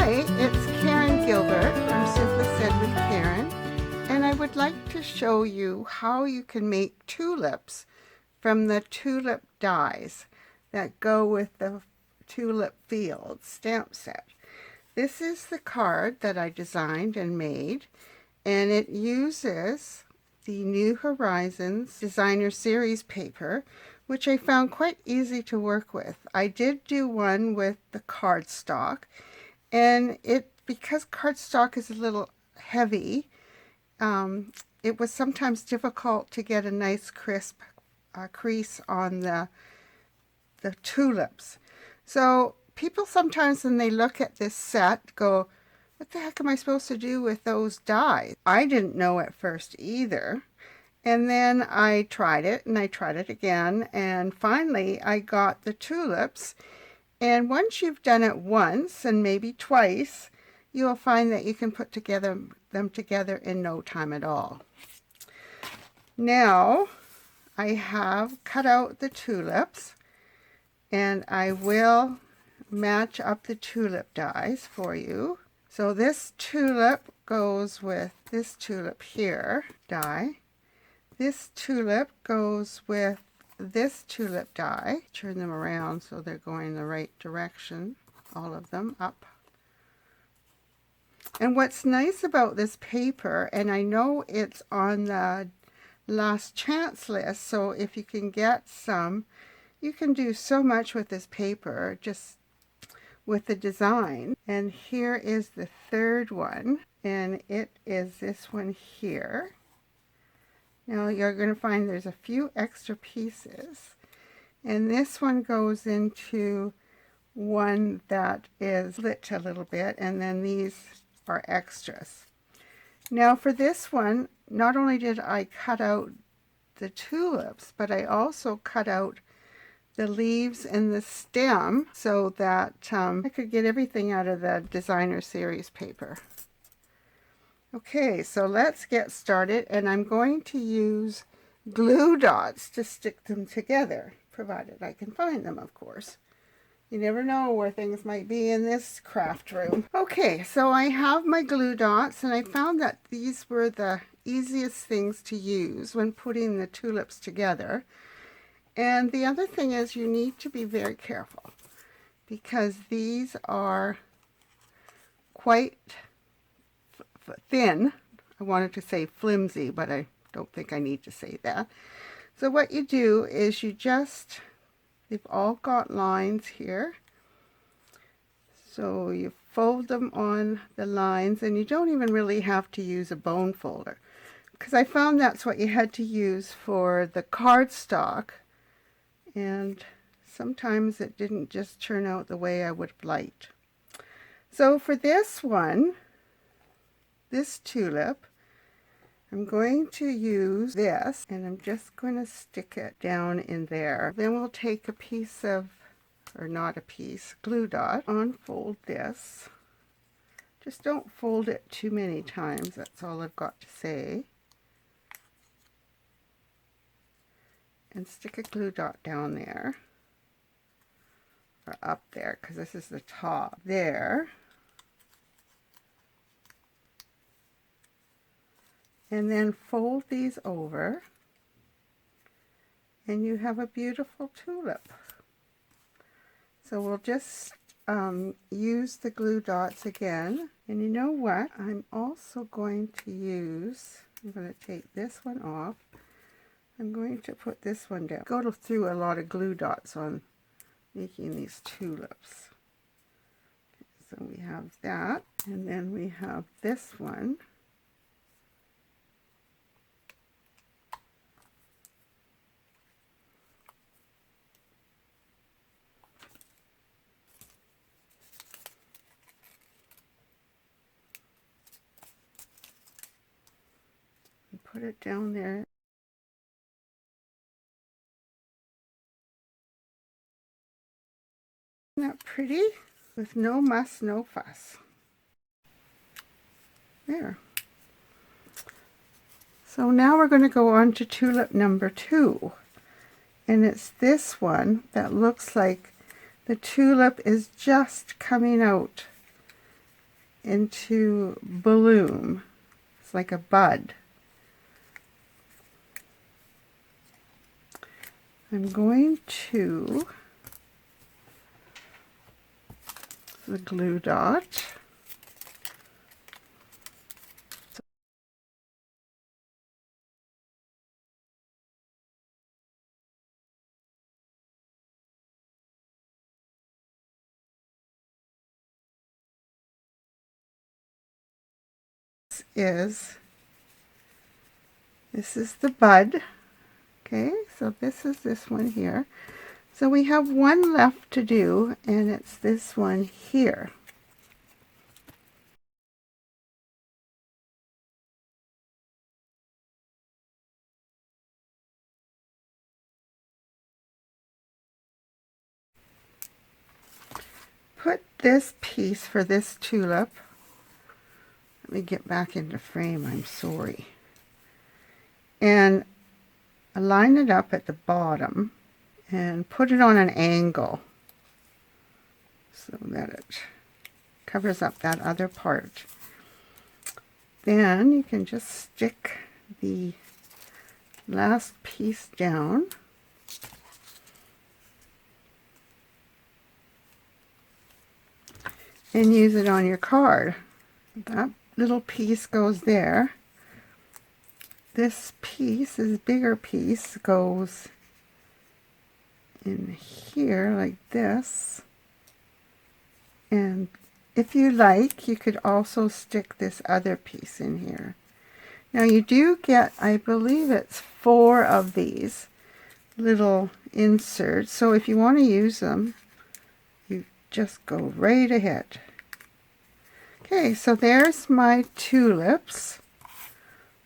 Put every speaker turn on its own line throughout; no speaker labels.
Hi, it's Gilbert from Simply Said with Karen, and I would like to show you how you can make tulips from the tulip dies that go with the Tulip Field stamp set. This is the card that I designed and made, and it uses the New Horizons Designer Series paper, which I found quite easy to work with. I did do one with the cardstock, and because cardstock is a little heavy, it was sometimes difficult to get a nice crisp crease on the tulips. So people sometimes when they look at this set go, what the heck am I supposed to do with those dies? I didn't know at first either. And then I tried it and I tried it again, and finally I got the tulips. And once you've done it once and maybe twice, you will find that you can put them together in no time at all. Now I have cut out the tulips, and I will match up the tulip dies for you. So this tulip goes with this tulip here die. This tulip goes with this tulip die. Turn them around so they're going the right direction, all of them up. And what's nice about this paper, and I know it's on the last chance list, so if you can get some, you can do so much with this paper just with the design. And here is the third one, and it is this one here. Now you're going to find there's a few extra pieces, and this one goes into one that is lit a little bit, and then these are extras. Now for this one, not only did I cut out the tulips, but I also cut out the leaves and the stem so that I could get everything out of the Designer Series paper. Okay, so let's get started, and I'm going to use glue dots to stick them together, provided I can find them, of course. You never know where things might be in this craft room. Okay, so I have my glue dots, and I found that these were the easiest things to use when putting the tulips together. And the other thing is you need to be very careful, because these are quite thin. I wanted to say flimsy, but I don't think I need to say that. So what you do is they've all got lines here. So you fold them on the lines, and you don't even really have to use a bone folder, because I found that's what you had to use for the cardstock, and sometimes it didn't just turn out the way I would have liked. So for this one, this tulip, I'm going to use this, and I'm just going to stick it down in there. Then we'll take a piece of, or not a piece, glue dot, unfold this. Just don't fold it too many times, that's all I've got to say. And stick a glue dot down there, or up there, because this is the top. There. And then fold these over, and you have a beautiful tulip. So we'll just use the glue dots again. And you know what? I'm also going to use, I'm going to take this one off. I'm going to put this one down. Go through a lot of glue dots on making these tulips. Okay, so we have that, and then we have this one. Put it down there. Isn't that pretty? With no muss, no fuss. There. So now we're going to go on to tulip number 2. And it's this one that looks like the tulip is just coming out into bloom. It's like a bud. I'm going to the glue dot. This is the bud. Okay, so this is this one here. So we have one left to do, and it's this one here. Put this piece for this tulip. Let me get back into frame, I'm sorry. And line it up at the bottom and put it on an angle so that it covers up that other part. Then you can just stick the last piece down. And use it on your card. That little piece goes there. This piece, this bigger piece, goes in here like this. And if you like, you could also stick this other piece in here. Now you do get, I believe it's 4 of these little inserts. So if you want to use them, you just go right ahead. Okay, so there's my tulips.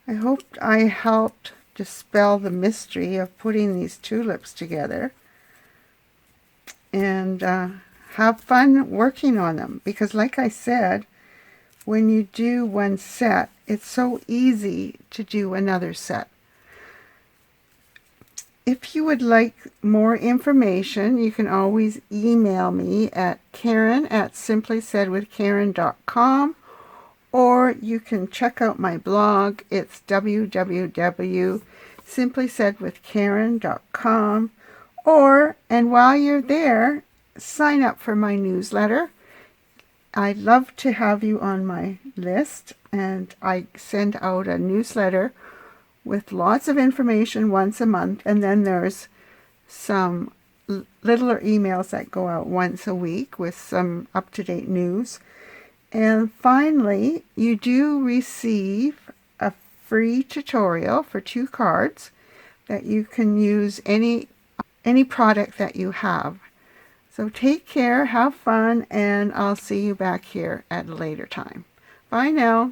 I hope I helped dispel the mystery of putting these tulips together. And have fun working on them, because like I said, when you do one set, it's so easy to do another set. If you would like more information, you can always email me at Karen@simplysaidwithkaren.com, or you can check out my blog. It's www.simplysaidwithkaren.com. And while you're there, sign up for my newsletter. I'd love to have you on my list, and I send out a newsletter with lots of information once a month, and then there's some littler emails that go out once a week with some up-to-date news. And finally, you do receive a free tutorial for 2 cards that you can use any product that you have. So take care, have fun, and I'll see you back here at a later time. Bye now.